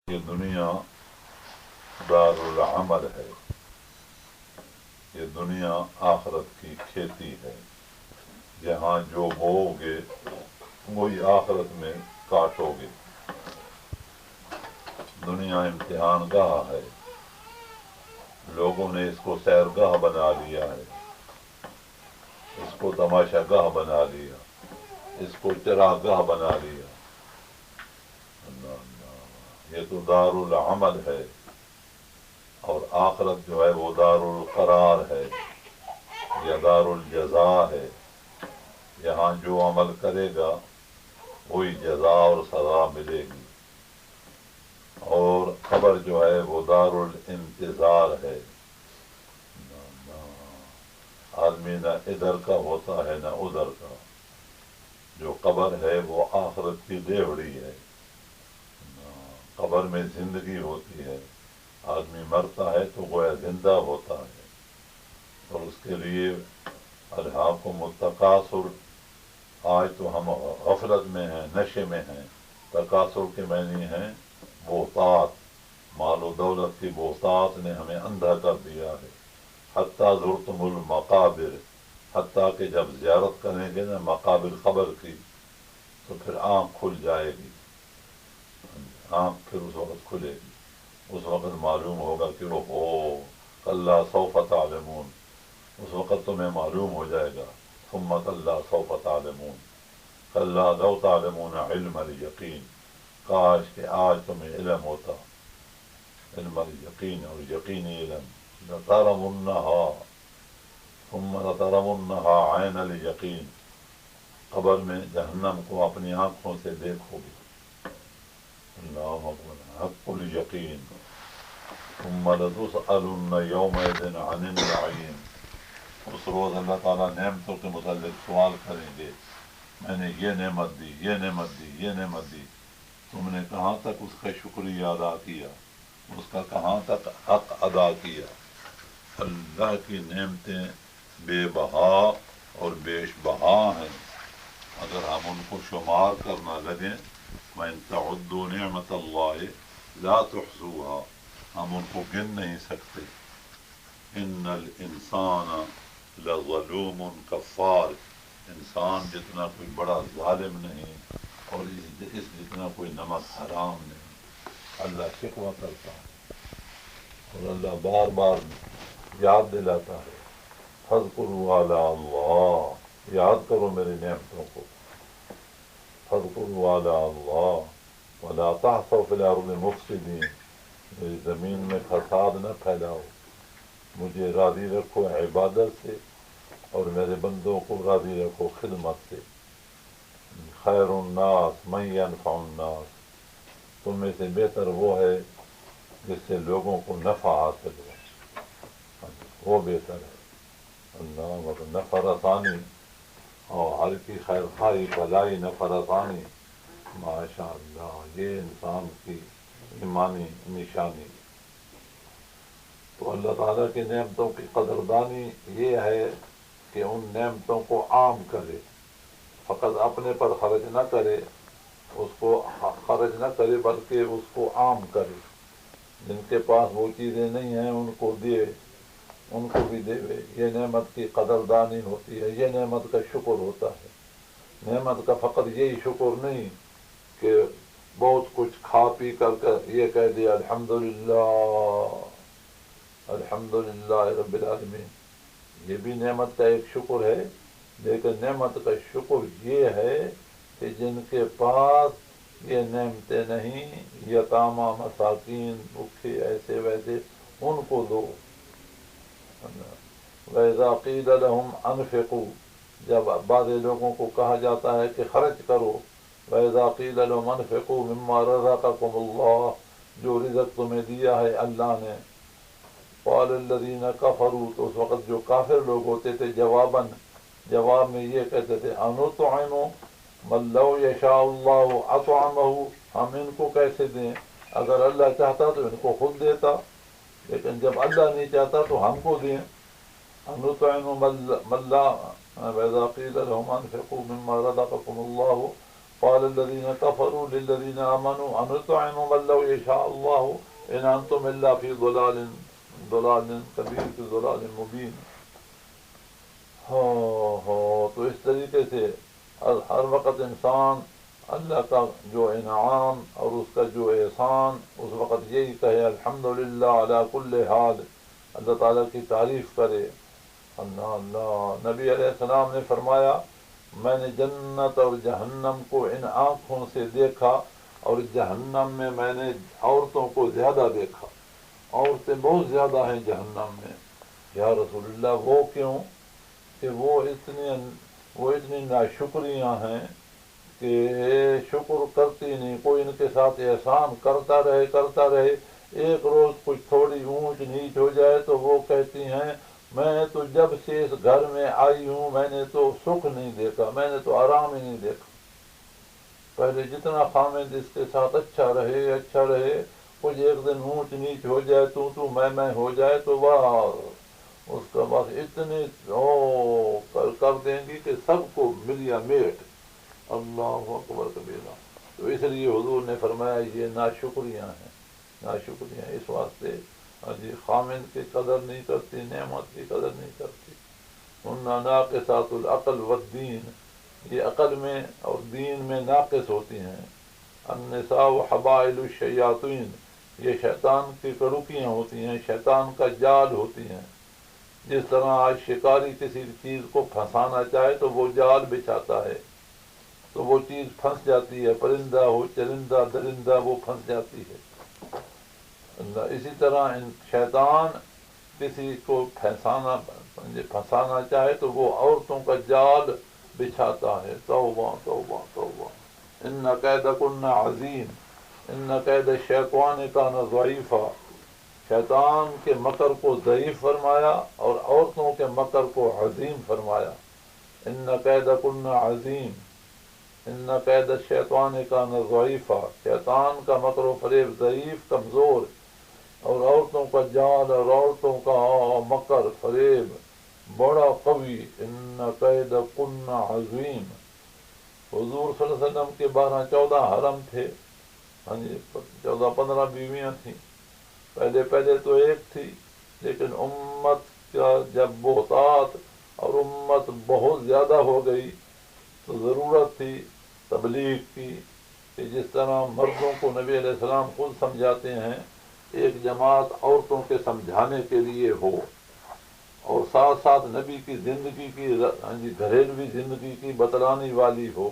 یہ دنیا دار العمل ہے، یہ دنیا آخرت کی کھیتی ہے، جہاں جو بو گے وہی آخرت میں کاٹو گے۔ دنیا امتحان گاہ ہے، لوگوں نے اس کو سیرگاہ بنا لیا ہے، اس کو تماشا گاہ بنا لیا، اس کو چراغ گاہ بنا لیا۔ اللہ اللہ، یہ تو دار العمل ہے، اور آخرت جو ہے وہ دار القرار ہے یا دار الجزا ہے۔ یہاں جو عمل کرے گا وہی جزا اور سزا ملے گی، اور قبر جو ہے وہ دار الانتظار ہے۔ آدمی نہ ادھر کا ہوتا ہے نہ ادھر کا، جو قبر ہے وہ آخرت کی دیوڑی ہے۔ قبر میں زندگی ہوتی ہے، آدمی مرتا ہے تو گویا زندہ ہوتا ہے، اور اس کے لیے الہاکم التکاثر۔ آج تو ہم غفلت میں ہیں، نشے میں ہیں۔ تکاثر کے معنی ہیں بہتات، مال و دولت کی بہتات نے ہمیں اندھا کر دیا ہے۔ حتیٰ زرتم المقابر، حتیٰ کہ جب زیارت کریں گے نا مقابر قبر کی تو پھر آنکھ کھل جائے گی، آنکھ پھر اس وقت کھلے گی۔ اس وقت معلوم ہوگا کہ وہ کلا سوف تعلمون، اس وقت تمہیں معلوم ہو جائے گا۔ ثم کلا سوف تعلمون کلا لو تعلمون علم الیقین، کاش کہ آج تمہیں علم ہوتا، علم الیقین اور یقینی علم۔ لترونها ثم لترونها عین الیقین، قبر میں جہنم کو اپنی آنکھوں سے دیکھو گے۔ اللہ اکبر، حق الیقین۔ ثم لتسألن یومئذ عن النعیم، اس روز اللہ تعالیٰ نعمتوں کے متعلق سوال کریں گے۔ میں نے یہ نعمت دی، یہ نعمت دی، یہ نعمت دی، تم نے کہاں تک اس کا شکریہ ادا کیا، اس کا کہاں تک حق ادا کیا۔ اللہ کی نعمتیں بے بہا اور بیش بہا ہیں، اگر ہم ان کو شمار کرنا لگیں۔ وَإِن تَعُدُّوا نِعْمَةَ اللَّهِ لَا تُحْصُوهَا، ہم ان کو گن نہیں سکتے۔ ان الانسان لظلوم کفار، انسان جتنا کوئی بڑا ظالم نہیں، اور اس جتنا کوئی نمک حرام نہیں۔ اللہ شکوہ کرتا ہے اور اللہ بار بار یاد دلاتا ہے، فاذکروا آلاء اللہ، یاد کرو میری نعمتوں کو۔ فاذکروا آلاء اللہ ولا تعثوا فی الارض مفسدین، میری زمین میں فساد نہ پھیلاؤ، مجھے راضی رکھو عبادت سے، اور میرے بندوں کو راضی رکھو خدمت سے۔ خیر الناس من ینفع الناس، تم میں سے بہتر وہ ہے جس سے لوگوں کو نفع حاصل ہو، وہ بہتر ہے۔ اللہ اکبر، نفع رسانی اور ہر کی خیر خواہی بھلائی نفع رسانی، ماشاء اللہ، یہ انسان کی ایمانی نشانی۔ تو اللہ تعالیٰ کی نعمتوں کی قدردانی یہ ہے کہ ان نعمتوں کو عام کرے، فقط اپنے پر خرچ نہ کرے، اس کو خرچ نہ کرے بلکہ اس کو عام کرے۔ جن کے پاس وہ چیزیں نہیں ہیں ان کو دے، ان کو بھی دے۔ یہ نعمت کی قدردانی ہوتی ہے، یہ نعمت کا شکر ہوتا ہے۔ نعمت کا فقط یہی شکر نہیں کہ بہت کچھ کھا پی کر یہ کہہ دیا الحمدللہ الحمدللہ رب العالمین، یہ بھی نعمت کا ایک شکر ہے، لیکن نعمت کا شکر یہ ہے کہ جن کے پاس یہ نعمتیں نہیں، یتامى مساکین، بھوکے ایسے ویسے، ان کو دو۔ وَإِذَا قِيلَ لَهُمْ أَنفِقُوا، جب بعض لوگوں کو کہا جاتا ہے کہ خرچ کرو، وَإِذَا قِيلَ لَهُمْ أَنفِقُوا مِمَّا رَزَقَكُمُ اللَّهُ، جو رزق تمہیں دیا ہے اللہ نے، قَالَ الَّذِينَ كَفَرُوا، تو اس وقت جو کافر لوگ ہوتے تھے جواب میں یہ کہتے تھے أَنُطْعِمُ مَن لَّوْ يَشَاءُ اللَّهُ أَطْعَمَهُ، ہم ان کو کیسے دیں، اگر اللہ چاہتا تو ان کو خود دیتا، لیکن جب اللہ نہیں چاہتا تو ہم کو دیں۔ أَنُطْعِمُ مَن لَّا، وَإِذَا قِيلَ لَهُمْ أَنفِقُوا مِمَّا رَزَقَكُمُ اللَّهُ قال الذين كفروا للذين آمنوا أنطعم من لو يشاء الله إن أنتم إلا في ضلال كبير في ضلال مبين. تو اس طریقے سے ہر وقت انسان اللہ کا جو انعام اور اس کا جو احسان اس وقت یہی کہے الحمدللہ علی کل حال، اللہ تعالیٰ کی تعریف کرے. اللہ اللہ. نبی علیہ السلام نے فرمایا میں نے جنت اور جہنم کو ان آنکھوں سے دیکھا اور جہنم میں نے عورتوں کو زیادہ دیکھا. عورتیں بہت زیادہ ہیں جہنم میں. یا رسول اللہ وہ کیوں؟ کہ وہ اتنی ناشکریاں ہیں کہ شکر کرتی نہیں. کوئی ان کے ساتھ احسان کرتا رہے ایک روز کچھ تھوڑی اونچ نیچ ہو جائے تو وہ کہتی ہیں میں تو جب سے اس گھر میں آئی ہوں میں نے تو سکھ نہیں دیکھا، میں نے تو آرام ہی نہیں دیکھا. پہلے جتنا خامد اس کے ساتھ اچھا رہے کچھ ایک دن اونچ نیچ ہو جائے تو میں ہو جائے تو اس کا بس اتنے کر دیں گی کہ سب کو ملیا میٹ. اللہ اکبر کبیرہ. تو اس لیے حضور نے فرمایا یہ ناشکریاں ہیں، ناشکریاں. اس واسطے خامن کی قدر نہیں کرتی، نعمت کی قدر نہیں کرتی. ناقصات العقل والدین، یہ عقل میں اور دین میں ناقص ہوتی ہیں. النساء حبائل الشیاطین، یہ شیطان کی کڑکیاں ہوتی ہیں، شیطان کا جال ہوتی ہیں. جس طرح آج شکاری کسی چیز کو پھنسانا چاہے تو وہ جال بچھاتا ہے تو وہ چیز پھنس جاتی ہے، پرندہ ہو چرندہ درندہ وہ پھنس جاتی ہے. اسی طرح شیطان کسی کو پھنسانا چاہے تو وہ عورتوں کا جال بچھاتا ہے. توبہ توبہ توبہ. ان کیدکن عظیم ان کید الشیطان کان ضعیفا. شیطان کے مکر کو ضعیف فرمایا اور عورتوں کے مکر کو عظیم فرمایا. ان کیدکن عظیم ان کید الشیطان کان ضعیفا. شیطان کا مکر و فریب ضعیف کمزور، اور عورتوں کا جال اور عورتوں کا مکر فریب بڑا قوی. ان کیدکن عظیم. حضور صلی اللہ علیہ وسلم کے 12-14 حرم تھے. 14-15 بیویاں تھیں. پہلے تو ایک تھی، لیکن امت کا جب بہتات اور امت بہت زیادہ ہو گئی تو ضرورت تھی تبلیغ کی کہ جس طرح مردوں کو نبی علیہ السلام خود سمجھاتے ہیں ایک جماعت عورتوں کے سمجھانے کے لیے ہو، اور ساتھ ساتھ نبی کی زندگی کی گھریلوی زندگی کی بتلانے والی ہو.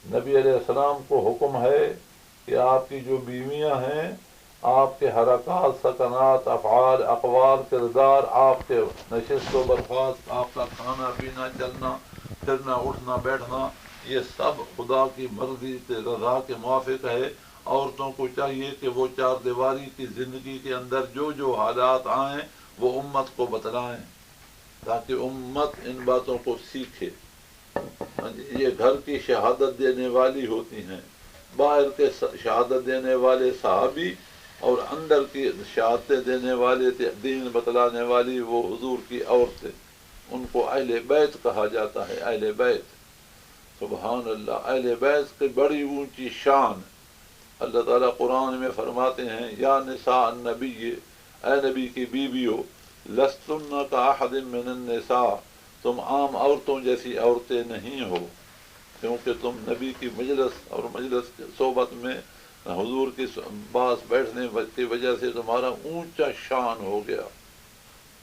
نبی علیہ السلام کو حکم ہے کہ آپ کی جو بیویاں ہیں آپ کے حرکات سکنات افعال اقوال کردار، آپ کے نشست و برخاست، آپ کا کھانا پینا چلنا پھرنا اٹھنا بیٹھنا، یہ سب خدا کی مرضی کے رضا کے موافق ہے. عورتوں کو چاہیے کہ وہ 4 دیواری کی زندگی کے اندر جو حالات آئیں وہ امت کو بتلائیں تاکہ امت ان باتوں کو سیکھے. یہ گھر کی شہادت دینے والی ہوتی ہیں، باہر کے شہادت دینے والے صحابی اور اندر کی شہادتیں دینے والے دین بتلانے والی وہ حضور کی عورتیں. ان کو اہل بیت کہا جاتا ہے. اہل بیت، سبحان اللہ. اہل بیت کی بڑی اونچی شان. اللہ تعالیٰ قرآن میں فرماتے ہیں یا نساء النبی، اے نبی کی بیویو، لستن کاحد من النساء، تم عام عورتوں جیسی عورتیں نہیں ہو، کیونکہ تم نبی کی مجلس اور مجلس کی صحبت میں حضور کے پاس بیٹھنے کی وجہ سے تمہارا اونچا شان ہو گیا.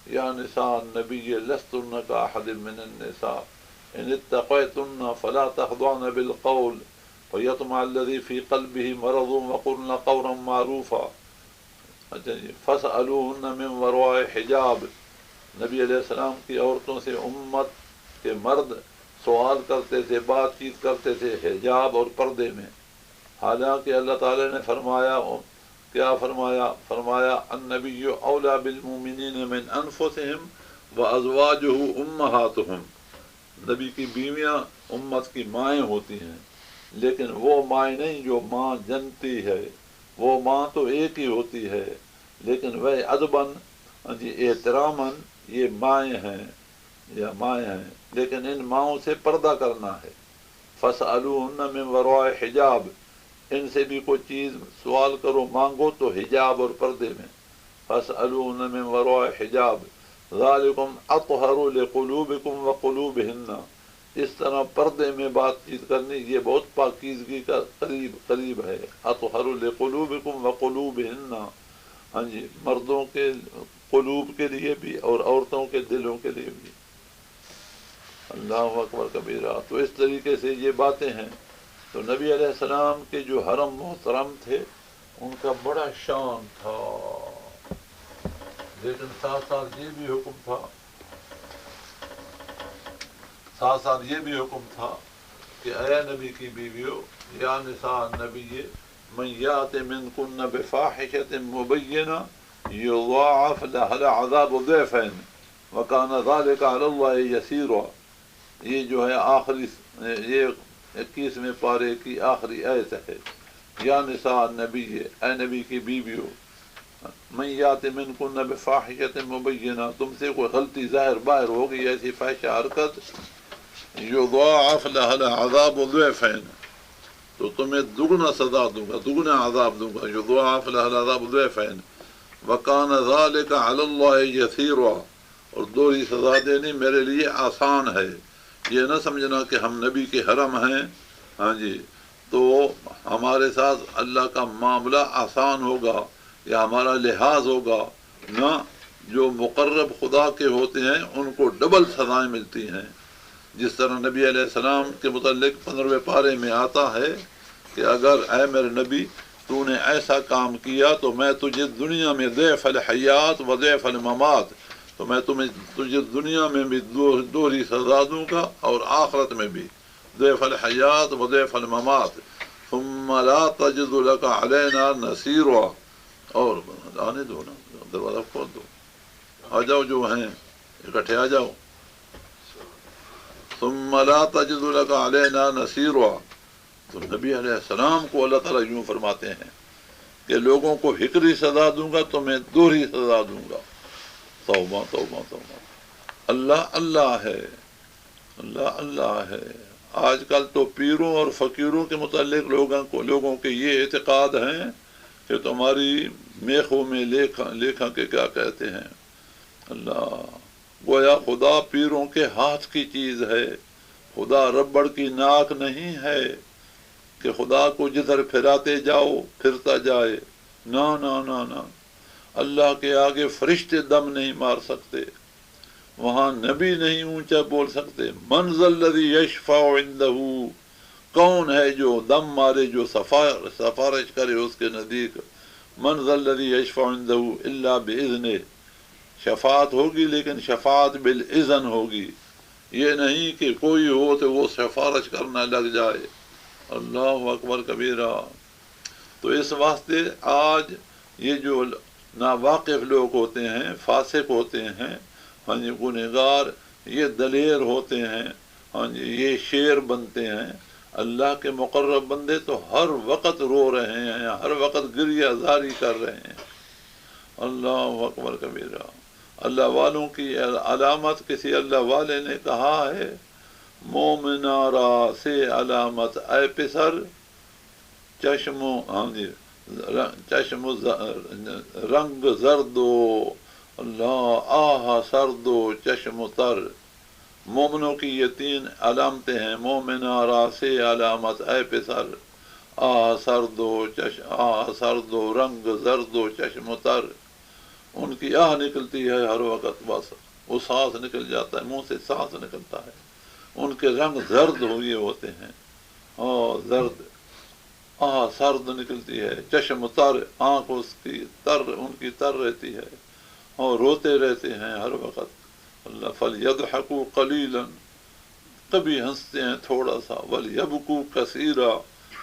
یا نساء النبی لستن کاحد من النساء ان اتقیتن فلا تخضعن بالقول فیطمع الذی فی قلبہ مرض وقلن قولا معروفا. فاسألوہن من وراء حجاب. نبی علیہ السلام کی عورتوں سے امت کے مرد سوال کرتے تھے، بات چیت کرتے تھے حجاب اور پردے میں. حالانکہ اللہ تعالی نے فرمایا کیا فرمایا النبی اولی بالمؤمنین من انفسہم وازواجہ امہاتہم. نبی کی بیویاں امت کی مائیں ہوتی ہیں، لیکن وہ مائیں نہیں جو ماں جنتی ہے. وہ ماں تو ایک ہی ہوتی ہے، لیکن وہ ادباً احتراماً یہ مائیں ہیں، لیکن ان ماؤں سے پردہ کرنا ہے. فَاسْأَلُوهُنَّ مِنْ وَرَاءِ حِجَابٍ، ان سے بھی کوئی چیز سوال کرو مانگو تو حجاب اور پردے میں. فَاسْأَلُوهُنَّ مِنْ وَرَاءِ حِجَابٍ ذَلِكُمْ أَطْهَرُ لِقُلُوبِكُمْ وَقُلُوبِهِنَّ. اس طرح پردے میں بات چیت کرنی یہ بہت پاکیزگی کا قریب ہے. أَطْهَرُ لِقُلُوبِكُمْ وَقُلُوبِهِنَّ. ہاں جی، مردوں کے قلوب کے لیے بھی اور عورتوں کے دلوں کے لیے بھی. اللہ اکبر کبیرہ. تو اس طریقے سے یہ باتیں ہیں. تو نبی علیہ السلام کے جو حرم محترم تھے ان کا بڑا شان تھا، لیکن ساتھ ساتھ یہ بھی حکم تھا کہ اے نبی کی بیویوں، یا نساء النبی من یات منکن بفاحشۃ مبینہ یضاعف لها العذاب ضعفین وکان ذلک علی اللہ یسیرا. یہ جو ہے آخری، یہ 21ویں پارے کی آخری آیت ہے. یا نساء النبی، اے نبی کی بیویوں، من یات منکن بفاحشۃ مبینہ، تم سے کوئی غلطی ظاہر باہر ہو گئی، ایسی فاحشہ حرکت، یضاعف لها العذاب ضعفین، تو تمہیں دگنا سزا دوں گا، دگنا عذاب دوں گا. یضاعف لها العذاب ضعفین وکان ذلک علی اللہ یسیرا، اور دوہری سزا دینی میرے لیے آسان ہے. یہ نہ سمجھنا کہ ہم نبی کے حرم ہیں، ہاں جی، تو ہمارے ساتھ اللہ کا معاملہ آسان ہوگا یا ہمارا لحاظ ہوگا. نہ، جو مقرب خدا کے ہوتے ہیں ان کو ڈبل سزائیں ملتی ہیں. جس طرح نبی علیہ السلام کے متعلق 15ویں پارے میں آتا ہے کہ اگر اے میرے نبی تو نے ایسا کام کیا تو میں تجھے دنیا میں ضعف الحیات و ضعف الممات، تو میں تجھے دنیا میں بھی دوہری سزا دوں گا اور آخرت میں بھی ضعف الحیات و ضعف الممات. ثم لا تجد لك علینا نصیرا، اور آنے دو نا، دروازہ کھول دو، آ جاؤ جو ہیں اکٹھے آ جاؤ. ثم لا تجد لك علینا نصیرا. تو نبی علیہ السلام کو اللہ تعالیٰ یوں فرماتے ہیں کہ لوگوں کو ہکری سزا دوں گا تو میں دوہری سزا دوں گا. توبہ توبہ توبہ. اللہ اللہ ہے، اللہ اللہ ہے. آج کل تو پیروں اور فقیروں کے متعلق لوگوں کے یہ اعتقاد ہیں کہ تمہاری میخوں میں لیکھا کے کیا کہتے ہیں. اللہ، گویا خدا پیروں کے ہاتھ کی چیز ہے، خدا ربڑ کی ناک نہیں ہے کہ خدا کو جدھر پھراتے جاؤ پھرتا جائے. نہ نہ نہ نہ، اللہ کے آگے فرشتے دم نہیں مار سکتے، وہاں نبی نہیں اونچا بول سکتے. من ذا الذی یشفع عندہ، کون ہے جو دم مارے، جو سفارش کرے اس کے نزدیک. من ذا الذی یشفع عندہ الا باذنہ، شفاعت ہوگی لیکن شفاعت بالاذن ہوگی، یہ نہیں کہ کوئی ہو تو وہ سفارش کرنا لگ جائے. اللہ اکبر کبیرہ. تو اس واسطے آج یہ جو ناواقف لوگ ہوتے ہیں، فاسق ہوتے ہیں، ہاں جی، گنہگار، یہ دلیر ہوتے ہیں، ہاں جی، یہ شیر بنتے ہیں. اللہ کے مقرب بندے تو ہر وقت رو رہے ہیں، ہر وقت گریہ زاری کر رہے ہیں. اللہ اکبر کبیرہ. اللہ والوں کی علامت، کسی اللہ والے نے کہا ہے، مومنا را سے علامت اے پسر، چشم رنگ زردو، اللہ آہ سردو چشم تر. مومنوں کی یہ 3 علامتیں ہیں. مومنا را سے علامت اے پسر، آہ سردو رنگ زردو چشم تر. ان کی آہ نکلتی ہے ہر وقت، بس وہ سانس نکل جاتا ہے، منہ سے سانس نکلتا ہے. ان کے رنگ زرد ہوئے ہوتے ہیں، زرد، آہ سرد نکلتی ہے. چشم تر، آنکھ اس کی ان کی تر رہتی ہے اور روتے رہتے ہیں ہر وقت. اللہ، فَلْيَضْحَكُوا قَلِيلًا، کبھی ہنستے ہیں تھوڑا سا، وَلْيَبْكُوا كَثِيرًا،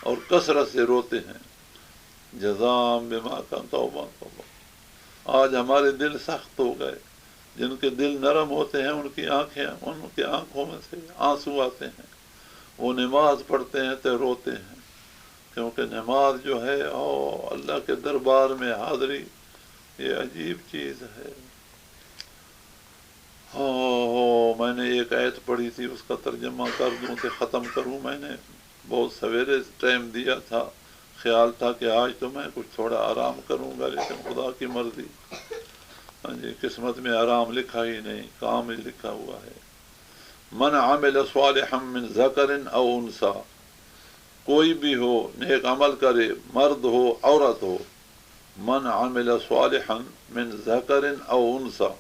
اور کثرت سے روتے ہیں. جزاء بما كانوا. توبہ توبہ. آج ہمارے دل سخت ہو گئے. جن کے دل نرم ہوتے ہیں ان کی آنکھوں میں سے آنسو آتے ہیں. وہ نماز پڑھتے ہیں تو روتے ہیں، کیونکہ نماز جو ہے اللہ کے دربار میں حاضری، یہ عجیب چیز ہے. میں نے ایک آیت پڑھی تھی، اس کا ترجمہ کر دوں کہ ختم کروں. میں نے بہت سویرے ٹائم دیا تھا، خیال تھا کہ آج تو میں کچھ تھوڑا آرام کروں گا، لیکن خدا کی مرضی. ہاں جی، قسمت میں آرام لکھا ہی نہیں، کام ہی لکھا ہوا ہے. من عمل صالحا من ذکر او انثی، کوئی بھی ہو نیک عمل کرے، مرد ہو عورت ہو. من عمل صالحا من ذکر او انثی،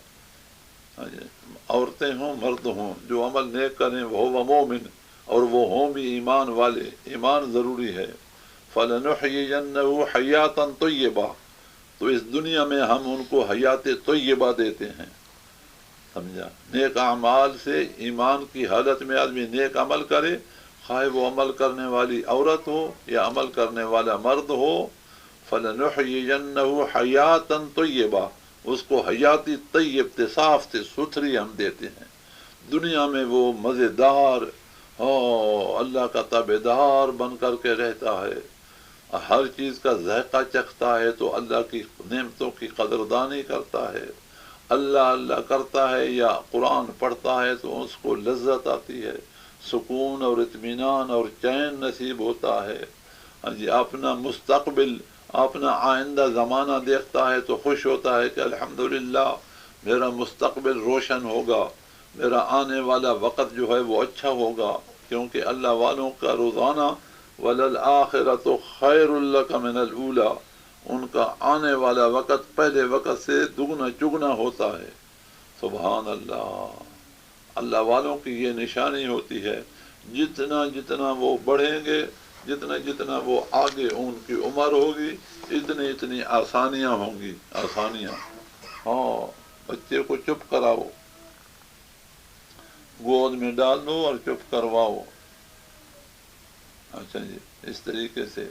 عورتیں ہوں مرد ہوں، جو عمل نیک کریں وہ مومن، اور وہ ہوں بھی ایمان والے. ایمان ضروری ہے. فَلَنُحْيِيَنَّهُ حَيَاتًا طَيِّبَةً، تو اس دنیا میں ہم ان کو حیات طیبہ دیتے ہیں. سمجھا؟ نیک اعمال سے، ایمان کی حالت میں آدمی نیک عمل کرے، خواہ وہ عمل کرنے والی عورت ہو یا عمل کرنے والا مرد ہو. فَلَنُحْيِيَنَّهُ حَيَاتًا طَيِّبَةً، اس کو حیاتی طیب تے صاف تے ستھری ہم دیتے ہیں. دنیا میں وہ مزیدار اللہ کا تابعدار بن کر کے رہتا ہے، ہر چیز کا ذائقہ چکھتا ہے، تو اللہ کی نعمتوں کی قدردانی کرتا ہے. اللہ اللہ کرتا ہے یا قرآن پڑھتا ہے تو اس کو لذت آتی ہے، سکون اور اطمینان اور چین نصیب ہوتا ہے. ہاں جی، اپنا مستقبل، اپنا آئندہ زمانہ دیکھتا ہے تو خوش ہوتا ہے کہ الحمدللہ میرا مستقبل روشن ہوگا، میرا آنے والا وقت جو ہے وہ اچھا ہوگا. کیونکہ اللہ والوں کا روزانہ وَلَلْآخِرَةُ خَيْرٌ لَكَ مِنَ الْأُولَىٰ، ان کا آنے والا وقت پہلے وقت سے دگنا چگنا ہوتا ہے. سبحان اللہ. اللہ والوں کی یہ نشانی ہوتی ہے. جتنا جتنا وہ بڑھیں گے، جتنا جتنا وہ آگے ان کی عمر ہوگی، اتنی اتنی آسانیاں ہوں گی. آسانیاں. بچے کو چپ کراؤ، گود میں ڈال دو اور چپ کرواؤ. اچھا جی، اس طریقے سے.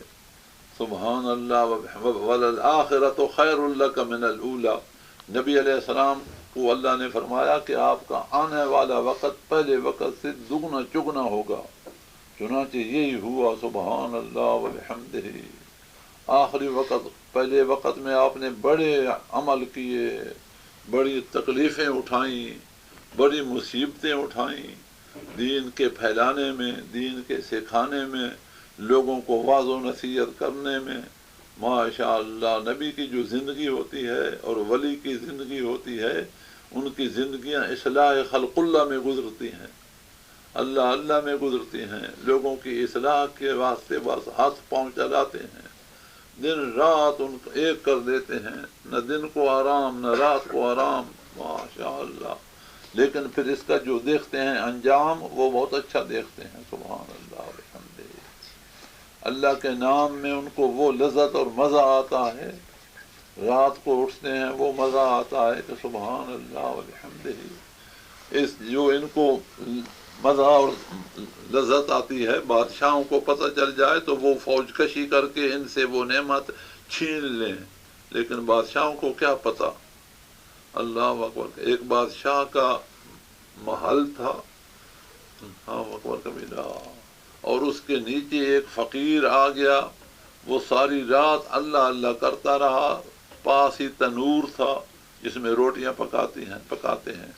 سبحان اللہ. وَلَلْآخِرَةُ خَيْرٌ لَكَ مِنَ الْأُولَىٰ، نبی علیہ السلام کو اللہ نے فرمایا کہ آپ کا آنے والا وقت پہلے وقت سے دگنا چگنا ہوگا. چنانچہ یہی ہوا. سبحان اللہ وبحمدہ. آخری وقت، پہلے وقت میں آپ نے بڑے عمل کیے، بڑی تکلیفیں اٹھائیں، بڑی مصیبتیں اٹھائیں، دین کے پھیلانے میں، دین کے سکھانے میں، لوگوں کو واعظ و نصیحت کرنے میں. ماشاء اللہ، نبی کی جو زندگی ہوتی ہے اور ولی کی زندگی ہوتی ہے، ان کی زندگیاں اصلاح خلق اللہ میں گزرتی ہیں، اللہ اللہ میں گزرتی ہیں. لوگوں کی اصلاح کے واسطے بس ہاتھ پاؤں چلاتے ہیں، دن رات ان کو ایک کر دیتے ہیں، نہ دن کو آرام نہ رات کو آرام. ماشاء اللہ. لیکن پھر اس کا جو دیکھتے ہیں انجام، وہ بہت اچھا دیکھتے ہیں. سبحان اللہ والحمد. اللہ کے نام میں ان کو وہ لذت اور مزہ آتا ہے، رات کو اٹھتے ہیں وہ مزہ آتا ہے کہ سبحان اللہ والحمد. اس جو ان کو مزہ اور لذت آتی ہے، بادشاہوں کو پتہ چل جائے تو وہ فوج کشی کر کے ان سے وہ نعمت چھین لیں. لیکن بادشاہوں کو کیا پتہ. اللہ اکبر. ایک بادشاہ کا محل تھا، اکبر کبیرہ، اور اس کے نیچے ایک فقیر آ گیا. وہ ساری رات اللہ اللہ کرتا رہا. پاس ہی تنور تھا جس میں روٹیاں پکاتے ہیں.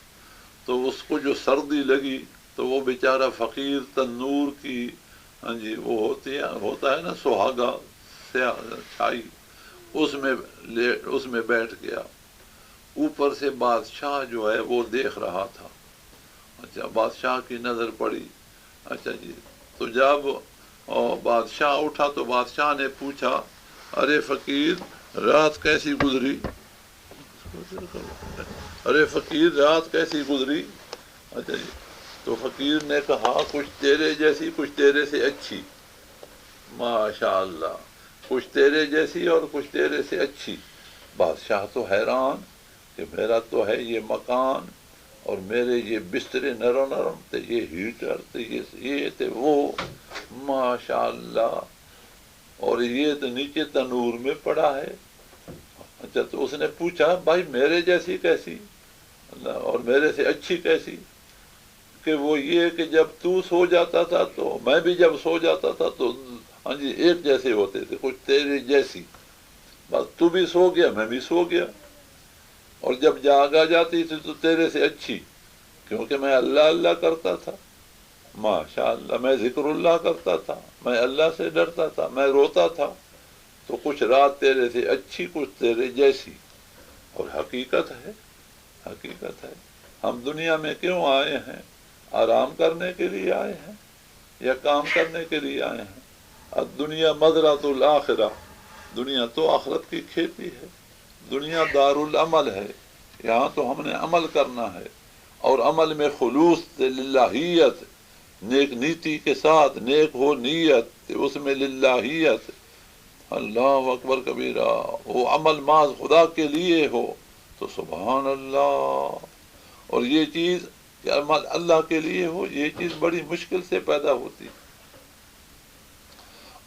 تو اس کو جو سردی لگی تو وہ بیچارہ فقیر تنور کی، ہاں جی، وہ ہوتا ہے نا سہاگا چھائی، اس میں بیٹھ گیا. اوپر سے بادشاہ جو ہے وہ دیکھ رہا تھا. اچھا، بادشاہ کی نظر پڑی. اچھا جی، تو جب بادشاہ اٹھا تو بادشاہ نے پوچھا، ارے فقیر رات کیسی گزری؟ ارے فقیر رات کیسی گزری؟ اچھا جی، تو فقیر نے کہا کچھ تیرے جیسی، کچھ تیرے سے اچھی. ماشاء اللہ، کچھ تیرے جیسی اور کچھ تیرے سے اچھی. بادشاہ تو حیران کہ میرا تو ہے یہ مکان، اور میرے یہ بسترے نرم تھے، یہ ہیٹر تھے، یہ تھے وہ، ماشاء اللہ، اور یہ تو نیچے تنور میں پڑا ہے. اچھا، تو اس نے پوچھا بھائی میرے جیسی کیسی اللہ، اور میرے سے اچھی کیسی؟ کہ وہ یہ کہ جب تو سو جاتا تھا تو میں بھی جب سو جاتا تھا تو ہاں جی ایک جیسے ہوتے تھے، کچھ تیرے جیسی. بس تو بھی سو گیا، میں بھی سو گیا، اور جب جاگ آ جاتی تھی تو تیرے سے اچھی. کیونکہ میں اللہ اللہ کرتا تھا، ماشاء اللہ میں ذکر اللہ کرتا تھا، میں اللہ سے ڈرتا تھا، میں روتا تھا، تو کچھ رات تیرے سے اچھی کچھ تیرے جیسی. اور حقیقت ہے، حقیقت ہے. ہم دنیا میں کیوں آئے ہیں؟ آرام کرنے کے لیے آئے ہیں یا کام کرنے کے لیے آئے ہیں؟ الدنیا مزرعۃ الآخرہ، دنیا تو آخرت کی کھیتی ہے. دنیا دار العمل ہے، یہاں تو ہم نے عمل کرنا ہے، اور عمل میں خلوص للہیت، نیک نیتی کے ساتھ، نیک ہو نیت اس میں للہیت. اللہ اکبر کبیرہ. وہ عمل محض خدا کے لیے ہو تو سبحان اللہ. اور یہ چیز کہ عمل اللہ کے لیے ہو، یہ چیز بڑی مشکل سے پیدا ہوتی.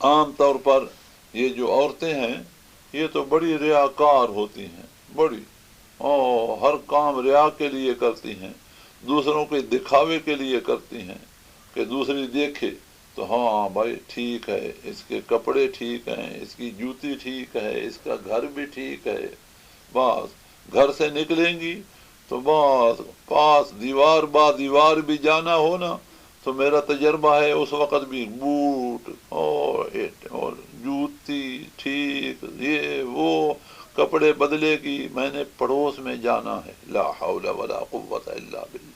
عام طور پر یہ جو عورتیں ہیں یہ تو بڑی ریاکار ہوتی ہیں، بڑی ہر کام ریا کے لیے کرتی ہیں، دوسروں کے دکھاوے کے لیے کرتی ہیں کہ دوسری دیکھے تو ہاں بھائی ٹھیک ہے، اس کے کپڑے ٹھیک ہیں، اس کی جوتی ٹھیک ہے، اس کا گھر بھی ٹھیک ہے. بس گھر سے نکلیں گی تو بس پاس دیوار با دیوار بھی جانا ہو نا تو میرا تجربہ ہے اس وقت بھی بوٹ اور جوتی ٹھیک، یہ وہ کپڑے بدلے گی. میں نے پڑوس میں جانا ہے، لا حول ولا قوت الا باللہ.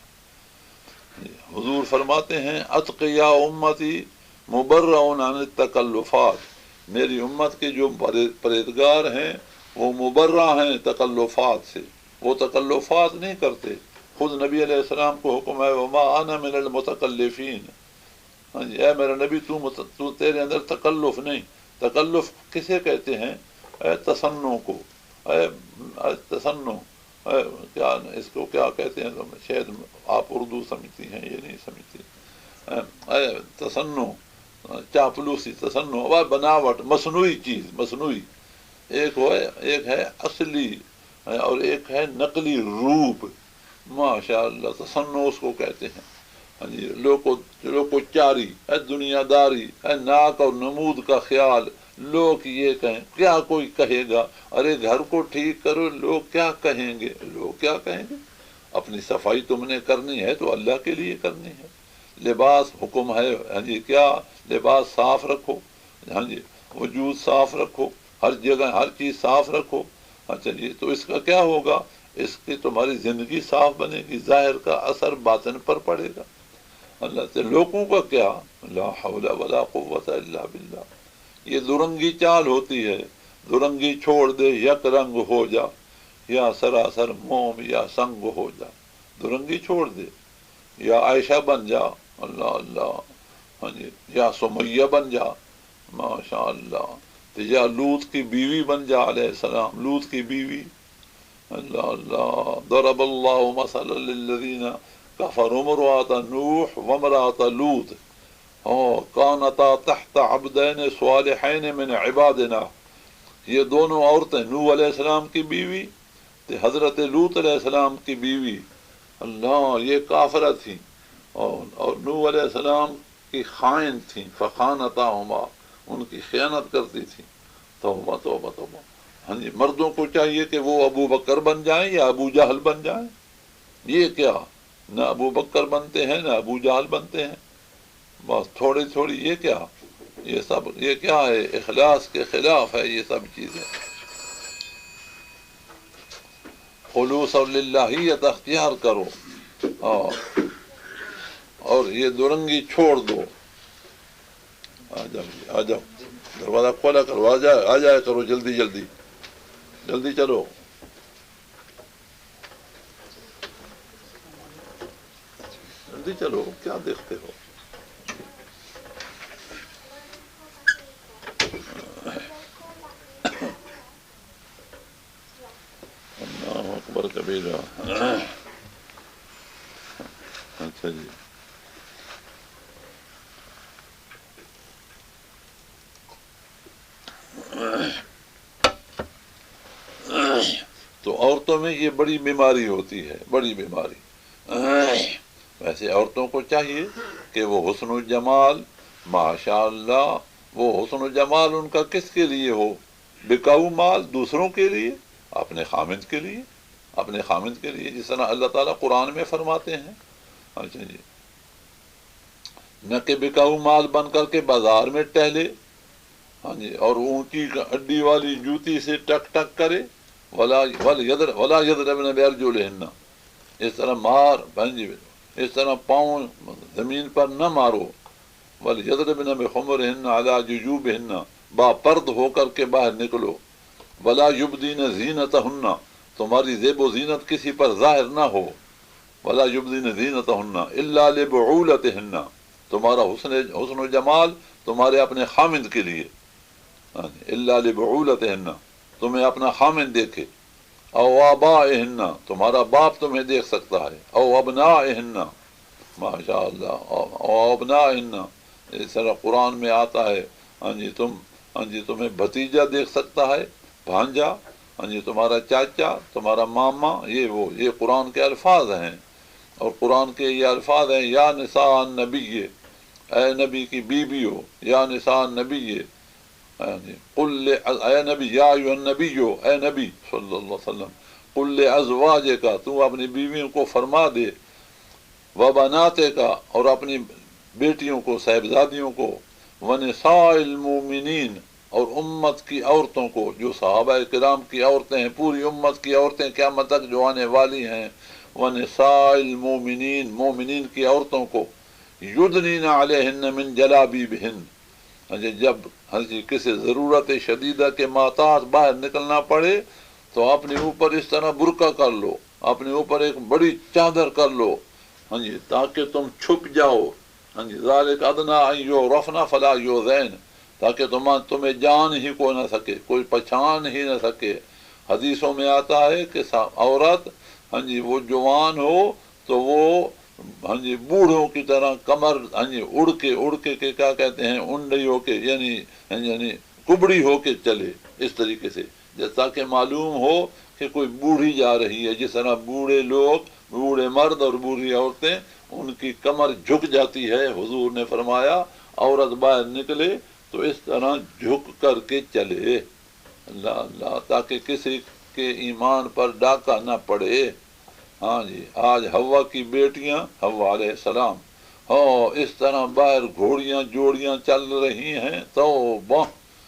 حضور فرماتے ہیں اتقیا امتی مبرؤن عن التکلفات، میری امت کے جو پرہیزگار ہیں وہ مبرہ ہیں تکلفات سے، وہ تکلفات نہیں کرتے. خود نبی علیہ السلام کو حکم ہے وما انا من المتکلفین. ہاں جی، اے میرا نبی تو تیرے اندر تکلف نہیں. تکلف کسے کہتے ہیں؟ اے تصنع کو، اے تصنع، کیا اس کو کیا کہتے ہیں؟ شاید آپ اردو سمجھتی ہیں، یہ نہیں سمجھتی. تصنع، چاپلوسی، تصنع بناوٹ، مصنوعی چیز، مصنوعی. ایک ہے اصلی اور ایک ہے نقلی روپ. ماشاء اللہ تصنع اس کو کہتے ہیں. ہاں جی، لوگ کو چاری، دنیا داری، ناک اور نمود کا خیال. لوگ یہ کہیں، کیا کوئی کہے گا؟ ارے گھر کو ٹھیک کرو، لوگ کیا کہیں گے؟ لوگ کیا کہیں گے؟ اپنی صفائی تم نے کرنی ہے تو اللہ کے لیے کرنی ہے. لباس حکم ہے، ہاں جی، کیا لباس صاف رکھو، ہاں جی، وجود صاف رکھو، ہر جگہ ہر چیز صاف رکھو. اچھا جی، تو اس کا کیا ہوگا؟ اس کی تمہاری زندگی صاف بنے گی، ظاہر کا اثر باطن پر پڑے گا. اللہ سے لوگوں کا کیا؟ لا حول ولا قوت الا باللہ. یہ درنگی چال ہوتی ہے. درنگی چھوڑ دے، یک رنگ ہو جا، یا سراسر موم یا سنگ ہو جا. درنگی چھوڑ دے، یا عائشہ بن جا، اللہ اللہ، ہاں جی، یا سمیہ بن جا، ماشاء اللہ، یا لوط کی بیوی بن جا علیہ السلام، لوط کی بیوی. اللہ اللہ. ضرب اللہ مثلا للذین کفروا امرأة نوح وامرأة لوط كانتا تحت عبدین صالحین من عبادنا. یہ دونوں عورتیں نوح علیہ السلام کی بیوی، حضرت لوط علیہ السلام کی بیوی، اللہ، یہ کافرہ تھیں اور نوح علیہ السلام کی خائن تھیں. فخانتاہما، ان کی خیانت کرتی تھیں. توبہ توبہ توبہ. ہاں جی، مردوں کو چاہیے کہ وہ ابو بکر بن جائیں یا ابو جہل بن جائیں. یہ کیا، نہ ابو بکر بنتے ہیں نہ ابو جہل بنتے ہیں. بس تھوڑی تھوڑی، یہ کیا، یہ سب، یہ کیا ہے؟ اخلاص کے خلاف ہے یہ سب چیزیں. خلوص اور للہیت اختیار کرو، اور یہ درنگی چھوڑ دو. آ جاؤ جی، آ جاؤ، دروازہ کھولا کرو، آ جائے کرو، جلدی جلدی جلدی چلو. جلدی چلو، کیا دیکھتے ہو؟ اللہ اکبر کبیرہ. اچھا جی، تو عورتوں میں یہ بڑی بیماری ہوتی ہے، بڑی بیماری. ویسے عورتوں کو چاہیے کہ وہ حسن و جمال، ماشاء اللہ، وہ حسن و جمال ان کا کس کے لیے ہو؟ بکاؤ مال، دوسروں کے لیے، اپنے خامند کے لیے، اپنے خامند کے لیے. جس طرح اللہ تعالیٰ قرآن میں فرماتے ہیں اچھا جی، نہ کہ بکاؤ مال بن کر کے بازار میں ٹہلے، ہاں جی، اور اونچی ہڈی والی جوتی سے ٹک ٹک کرے، ولا یضربن بارجلہن، اس طرح مار جی، اس طرح پاؤں زمین پر نہ مارو، ولیضربن بخمرہن علی جیوبہن، با پرد ہو کر کے باہر نکلو، ولا یبدین زینتہن، تمہاری زیب و زینت کسی پر ظاہر نہ ہو، ولا یبدین زینتہن الا لبعولتہن، تمہارا حسن و جمال تمہارے اپنے خامند کے لیے، الا لبعولتہن، تمہیں اپنا خامند دیکھے، او آبائہن، تمہارا باپ تمہیں دیکھ سکتا ہے، او ابنائہن، ماشاء اللہ، او ابنائہن، اس طرح قرآن میں آتا ہے، ہاں جی تمہیں بھتیجا دیکھ سکتا ہے، بھانجا، ہاں جی تمہارا چاچا، تمہارا ماما، یہ قرآن کے الفاظ ہیں، اور قرآن کے یہ الفاظ ہیں، یا نساء النبی، اے نبی کی بیویو، یا نساء النبی، قل اے نبی، یا ایھا النبی، اے نبی صلی اللہ علیہ وسلم، قل لازواجک، تو اپنی بیویوں کو فرما دے، وبناتک، اور اپنی بیٹیوں کو، صاحبزادیوں کو، ونساء المؤمنین، اور امت کی عورتوں کو، جو صحابہ کرام کی عورتیں ہیں، پوری امت کی عورتیں قیامت تک جو آنے والی ہیں، ونساء المؤمنین، مومنین کی عورتوں کو، یدنین علیہن من جلابیبہن، جب کسی ضرورت شدیدہ کے محتاج باہر نکلنا پڑے تو اپنے اوپر اس طرح برقع کر لو، اپنے اوپر ایک بڑی چادر کر لو، ہاں جی، تاکہ تم چھپ جاؤ، ہاں جی، ذالک ادنیٰ ان یعرفن فلا یؤذین، تاکہ تمہیں جان ہی کو نہ سکے، کوئی پہچان ہی نہ سکے۔ حدیثوں میں آتا ہے کہ عورت، ہاں جی، وہ جوان ہو تو وہ، ہاں جی، بوڑھوں کی طرح کمر، ہاں جی، اڑ کے کیا کہتے ہیں، انڈی ہو کے، یعنی کبڑی ہو کے چلے، اس طریقے سے، تاکہ معلوم ہو کہ کوئی بوڑھی جا رہی ہے، جس طرح بوڑھے لوگ، بوڑھے مرد اور بوڑھی عورتیں، ان کی کمر جھک جاتی ہے، حضور نے فرمایا عورت باہر نکلے تو اس طرح جھک کر کے چلے، اللہ اللہ، تاکہ کسی کے ایمان پر ڈاکہ نہ پڑے۔ ہاں جی، آج حوا کی بیٹیاں، حوا علیہ السلام، اس طرح باہر گھوڑیاں جوڑیاں چل رہی ہیں، توبہ،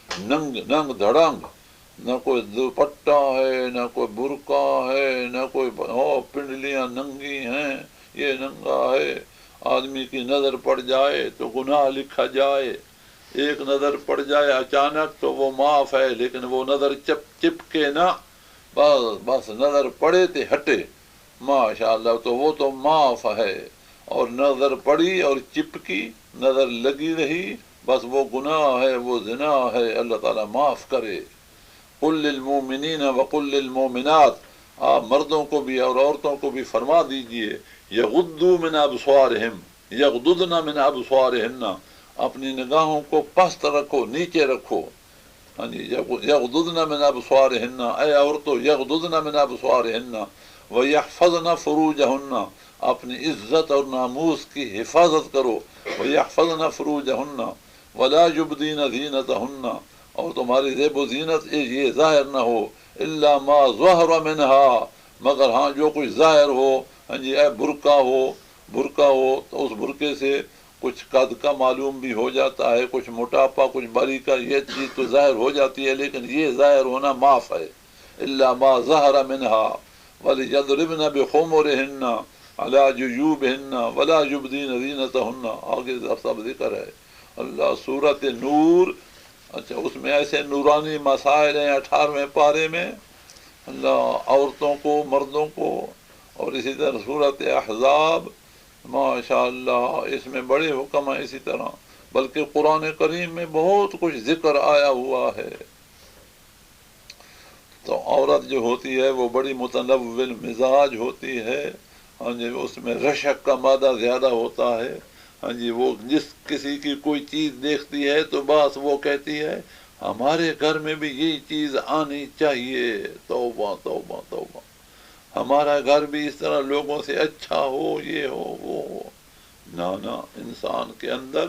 ننگ دھڑنگ، نہ کوئی دوپٹہ ہے، نہ کوئی برقع ہے، نہ کوئی، پنڈلیاں ننگی ہیں، یہ ننگا ہے، آدمی کی نظر پڑ جائے تو گناہ لکھا جائے، ایک نظر پڑ جائے اچانک تو وہ معاف ہے، لیکن وہ نظر چپکے نہ، بس نظر پڑے تے ہٹے، ماشاء اللہ، تو وہ تو معاف ہے، اور نظر پڑی اور چپکی، نظر لگی رہی، بس وہ گناہ ہے، وہ زنا ہے، اللہ تعالیٰ معاف کرے۔ قل للمؤمنین وقل للمؤمنات، آپ مردوں کو بھی اور عورتوں کو بھی فرما دیجئے، یغضوا من ابصارہم، یغضضن من ابصارہن، اپنی نگاہوں کو پست رکھو، نیچے رکھو، ہاں جی، یغضضن من ابصارہن، اے عورتوں یغضضن من ابصارہن، وَيَحْفَظْنَ فُرُوجَهُنَّ، اپنی عزت اور ناموس کی حفاظت کرو، وَيَحْفَظْنَ فُرُوجَهُنَّ وَلَا يُبْدِينَ زِينَتَهُنَّ، اور تمہاری زیب و زینت یہ ظاہر نہ ہو، إِلَّا مَا ظَهَرَ مِنْهَا، مگر ہاں جو کچھ ظاہر ہو، ہاں جی، برقع ہو تو اس برقعے سے کچھ قد کا معلوم بھی ہو جاتا ہے، کچھ موٹاپا، کچھ باریکا، یہ چیز تو ظاہر ہو جاتی ہے، لیکن یہ ظاہر ہونا معاف ہے، إِلَّا مَا ظَهَرَ مِنْهَا وَلِيَضْرِبْنَ بِخُمُرِهِنَّ عَلَى جُيُوبِهِنَّ وَلَا يُبْدِينَ زِينَتَهُنَّ، آگے سب ذکر ہے، اللہ، سورۃ نور، اچھا، اس میں ایسے نورانی مسائل ہیں 18ویں پارے میں، اللہ، عورتوں کو، مردوں کو، اور اسی طرح سورۃ احزاب، ماشاء اللہ، اس میں بڑے حکم ہیں، اسی طرح، بلکہ قرآن کریم میں بہت کچھ ذکر آیا ہوا ہے۔ تو عورت جو ہوتی ہے وہ بڑی متنول مزاج ہوتی ہے، ہاں جی، اس میں رشک کا مادہ زیادہ ہوتا ہے، ہاں جی، وہ جس کسی کی کوئی چیز دیکھتی ہے تو بس وہ کہتی ہے ہمارے گھر میں بھی یہی چیز آنی چاہیے، توبہ توبہ توبہ، ہمارا گھر بھی اس طرح لوگوں سے اچھا ہو، یہ ہو، وہ ہو، نہ، انسان کے اندر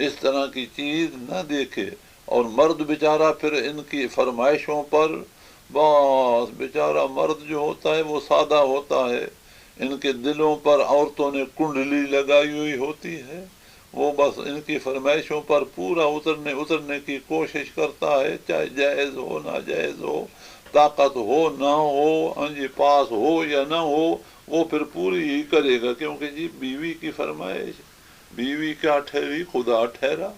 اس طرح کی چیز نہ دیکھے، اور مرد بیچارہ پھر ان کی فرمائشوں پر، بس بیچارہ مرد جو ہوتا ہے وہ سادہ ہوتا ہے، ان کے دلوں پر عورتوں نے کنڈلی لگائی ہوئی ہوتی ہے، وہ بس ان کی فرمائشوں پر پورا اترنے کی کوشش کرتا ہے، چاہے جائز ہو ناجائز ہو، طاقت ہو نہ ہو، ہاں جی پاس ہو یا نہ ہو، وہ پھر پوری ہی کرے گا، کیونکہ جی بیوی کی فرمائش، بیوی کیا ٹھہری خدا ٹھہرا،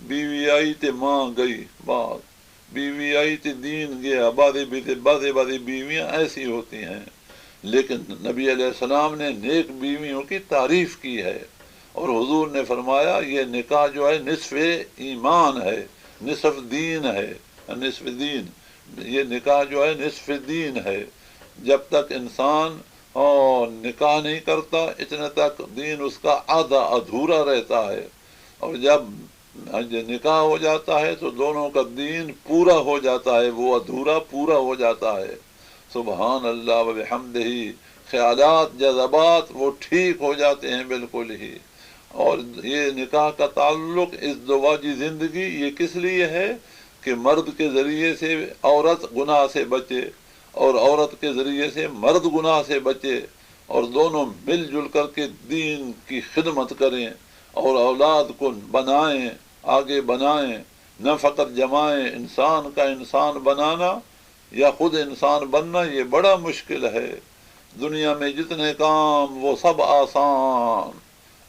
بیوی آئی تے ماں گئی، بات بیوی آئی تے دین گیا، بادے بیویاں ایسی ہوتی ہیں۔ لیکن نبی علیہ السلام نے نیک بیویوں کی تعریف کی ہے، اور حضور نے فرمایا یہ نکاح جو ہے نصف ایمان ہے، نصف دین ہے، نصف دین، یہ نکاح جو ہے نصف دین ہے۔ جب تک انسان نکاح نہیں کرتا اتنے تک دین اس کا آدھا ادھورا رہتا ہے، اور جب نکاح ہو جاتا ہے تو دونوں کا دین پورا ہو جاتا ہے، وہ ادھورا پورا ہو جاتا ہے۔ سبحان اللہ و بحمدہ، خیالات جذبات وہ ٹھیک ہو جاتے ہیں بالکل ہی۔ اور یہ نکاح کا تعلق ازدواجی زندگی یہ کس لیے ہے کہ مرد کے ذریعے سے عورت گناہ سے بچے، اور عورت کے ذریعے سے مرد گناہ سے بچے، اور دونوں مل جل کر کے دین کی خدمت کریں اور اولاد کو بنائیں، آگے بنائیں، نہ فقط جمائیں۔ انسان کا انسان بنانا یا خود انسان بننا یہ بڑا مشکل ہے۔ دنیا میں جتنے کام وہ سب آسان،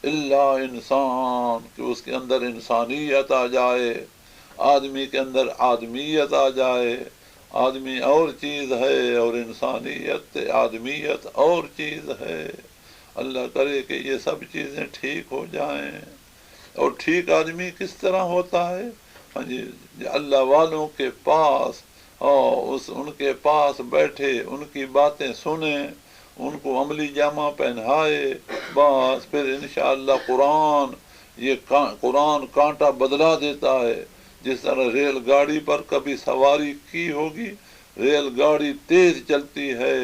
الا انسان، کہ اس کے اندر انسانیت آ جائے، آدمی کے اندر آدمیت آ جائے۔ آدمی اور چیز ہے اور انسانیت آدمیت اور چیز ہے۔ اللہ کرے کہ یہ سب چیزیں ٹھیک ہو جائیں۔ اور ٹھیک آدمی کس طرح ہوتا ہے؟ ہاں جی، اللہ والوں کے پاس ان کے پاس بیٹھے، ان کی باتیں سنیں، ان کو عملی جامہ پہنائے، بس پھر انشاءاللہ قرآن کانٹا بدلا دیتا ہے۔ جس طرح ریل گاڑی پر کبھی سواری کی ہوگی، ریل گاڑی تیز چلتی ہے،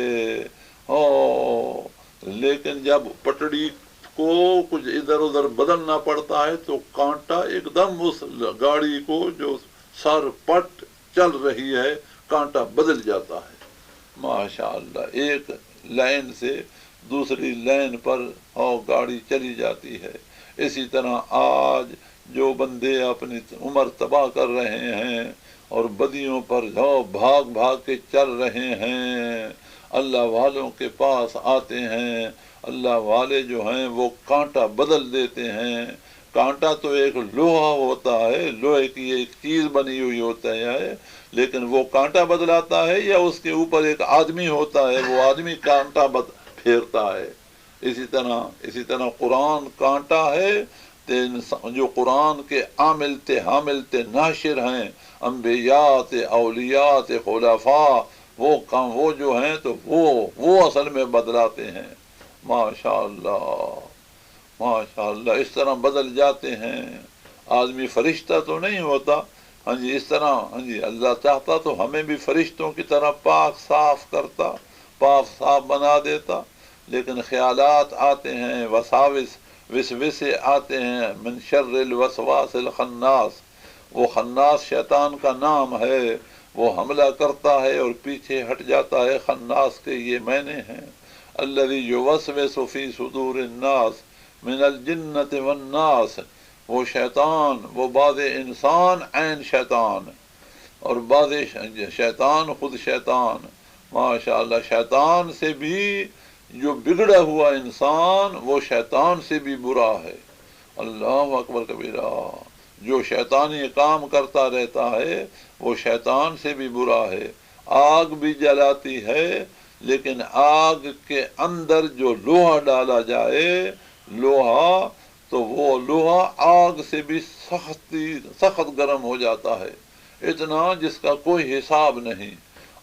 لیکن جب پٹڑی کو کچھ ادھر ادھر بدلنا پڑتا ہے تو کانٹا ایک دم اس گاڑی کو جو سر پٹ چل رہی ہے کانٹا بدل جاتا ہے۔ ماشاءاللہ ایک لائن سے دوسری لائن پر گاڑی چلی جاتی ہے۔ اسی طرح آج جو بندے اپنی عمر تباہ کر رہے ہیں اور بدیوں پر بھاگ بھاگ کے چل رہے ہیں، اللہ والوں کے پاس آتے ہیں، اللہ والے جو ہیں وہ کانٹا بدل دیتے ہیں۔ کانٹا تو ایک لوہا ہوتا ہے، لوہے کی ایک چیز بنی ہوئی ہوتا ہے، لیکن وہ کانٹا بدلاتا ہے یا اس کے اوپر ایک آدمی ہوتا ہے، وہ آدمی کانٹا پھیرتا ہے۔ اسی طرح قرآن کانٹا ہے، جو قرآن کے عامل تھے حامل تھے ناشر ہیں، انبیاء تھے، اولیاء تھے، خلفاء، وہ جو ہیں تو وہ اصل میں بدلاتے ہیں۔ ماشاءاللہ ماشاءاللہ، اس طرح بدل جاتے ہیں۔ آدمی فرشتہ تو نہیں ہوتا، ہاں جی، اس طرح ہاں جی اللہ چاہتا تو ہمیں بھی فرشتوں کی طرح پاک صاف کرتا، پاک صاف بنا دیتا، لیکن خیالات آتے ہیں، وسوسے آتے ہیں، من شر الوسواس الخناس، وہ خناس شیطان کا نام ہے، وہ حملہ کرتا ہے اور پیچھے ہٹ جاتا ہے خناس کے یہ معنی ہیں۔ الذی یوسوس فی صدور الناس من الجنۃ والناس، وہ شیطان، وہ بعض انسان عین شیطان، اور بعض شیطان خود شیطان۔ ماشاءاللہ، شیطان سے بھی جو بگڑا ہوا انسان وہ شیطان سے بھی برا ہے۔ اللہ اکبر کبیرہ، جو شیطانی کام کرتا رہتا ہے وہ شیطان سے بھی برا ہے۔ آگ بھی جلاتی ہے، لیکن آگ کے اندر جو لوہا ڈالا جائے، لوہا، تو وہ لوہا آگ سے بھی سخت گرم ہو جاتا ہے، اتنا جس کا کوئی حساب نہیں۔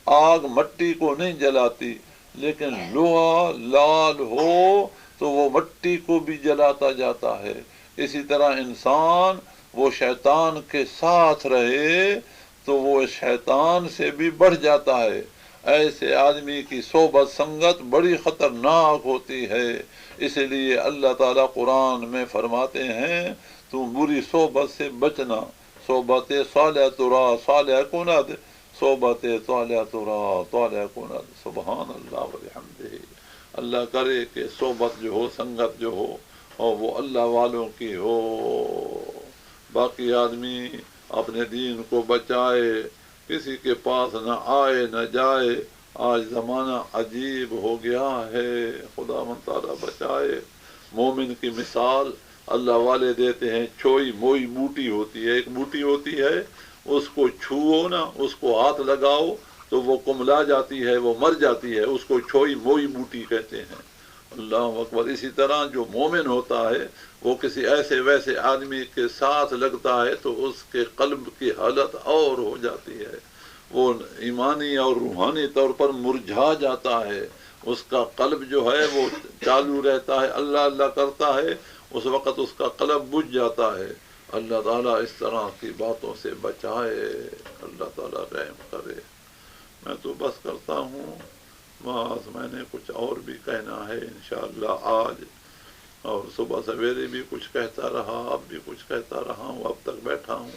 آگ مٹی کو نہیں جلاتی، لیکن لوہا لال ہو تو وہ مٹی کو بھی جلاتا جاتا ہے۔ اسی طرح انسان وہ شیطان کے ساتھ رہے تو وہ شیطان سے بھی بڑھ جاتا ہے۔ ایسے آدمی کی صحبت سنگت بڑی خطرناک ہوتی ہے، اسی لیے اللہ تعالیٰ قرآن میں فرماتے ہیں تم بری صحبت سے بچنا، صحبت صالح ترا صالح کند، صحبت صالح ترا صالح کند۔ سبحان اللہ و بحمدہ۔ اللہ کرے کہ صحبت جو ہو، سنگت جو ہو، اور وہ اللہ والوں کی ہو. باقی آدمی اپنے دین کو بچائے، کسی کے پاس نہ آئے نہ جائے. آج زمانہ عجیب ہو گیا ہے، خدا من تعالیٰ بچائے. مومن کی مثال اللہ والے دیتے ہیں. چھوئی موئی بوٹی ہوتی ہے، ایک بوٹی ہوتی ہے، اس کو چھوؤ نا، اس کو ہاتھ لگاؤ تو وہ کملا جاتی ہے، وہ مر جاتی ہے. اس کو چھوئی موئی بوٹی کہتے ہیں. اللہ اکبر. اسی طرح جو مومن ہوتا ہے وہ کسی ایسے ویسے آدمی کے ساتھ لگتا ہے تو اس کے قلب کی حالت اور ہو جاتی ہے، وہ ایمانی اور روحانی طور پر مرجھا جاتا ہے. اس کا قلب جو ہے وہ چالو رہتا ہے، اللہ اللہ کرتا ہے، اس وقت اس کا قلب بجھ جاتا ہے. اللہ تعالیٰ اس طرح کی باتوں سے بچائے، اللہ تعالیٰ رحم کرے. میں تو بس کرتا ہوں. بس میں نے کچھ اور بھی کہنا ہے انشاءاللہ آج، اور صبح سویرے بھی کچھ کہتا رہا، اب بھی کچھ کہتا رہا ہوں، اب تک بیٹھا ہوں.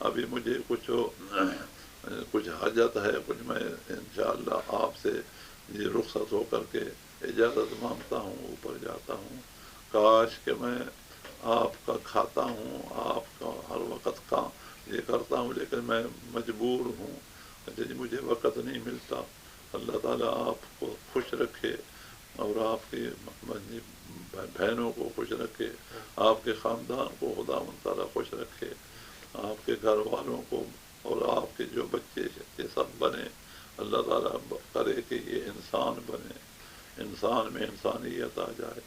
ابھی مجھے کچھ حاجت ہے، کچھ میں انشاءاللہ آپ سے یہ رخصت ہو کر کے اجازت مانگتا ہوں، اوپر جاتا ہوں. کاش کہ میں آپ کا کھاتا ہوں، آپ کا ہر وقت کا یہ کرتا ہوں، لیکن میں مجبور ہوں، مجھے وقت نہیں ملتا. اللہ تعالیٰ آپ کو خوش رکھے اور آپ کی بہنوں کو خوش رکھے، آپ کے خاندان کو خدا تعالیٰ خوش رکھے، آپ کے گھر والوں کو اور آپ کے جو بچے یہ سب بنے. اللہ تعالیٰ کرے کہ یہ انسان بنے، انسان میں انسانیت آ جائے.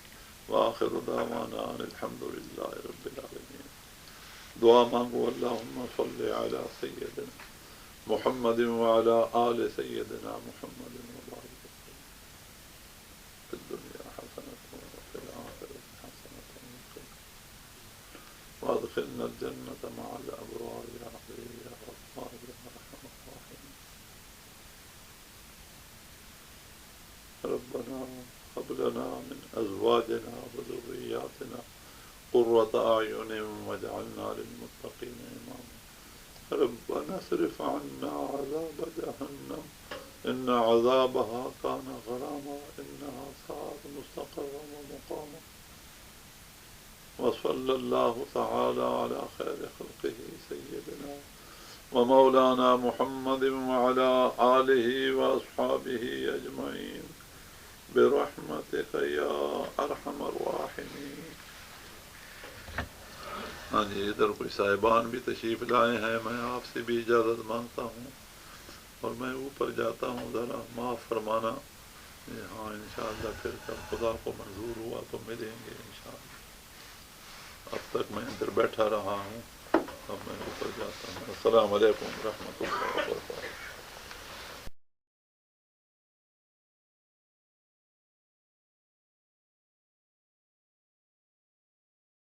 وآخر دعوانا ان الحمدللہ رب العالمین. دعا مانگو. اللہم صلی علی سیدنا محمد وعلی آل سیدنا محمد وبارک فی الدنیا حسنۃ وفی الآخرۃ حسنۃ وادخلنا الجنة مع الأبرار یا علی یا غفار یا ارحم الراحمین. ربنا هب لنا من ازواجنا وذرياتنا قرة أعين واجعلنا للمتقين إماما. ربنا اصرف عنا عذاب جهنم إن عذابها كان غراما إنها ساءت مستقرا ومقاما. وصلى الله تعالى على خير خلقه سيدنا ومولانا محمد وعلى آله وأصحابه أجمعين برحمتك يا أرحم الراحمين. ہاں جی، ادھر کوئی صاحبان بھی تشریف لائے ہیں. میں آپ سے بھی اجازت مانگتا ہوں اور میں اوپر جاتا ہوں، ذرا معاف فرمانا. ہاں انشاءاللہ پھر جب خدا کو منظور ہوا تو ملیں گے انشاءاللہ. اب تک میں ادھر بیٹھا رہا ہوں، اب میں اوپر جاتا ہوں. السلام علیکم ورحمۃ اللہ وبرکاتہ.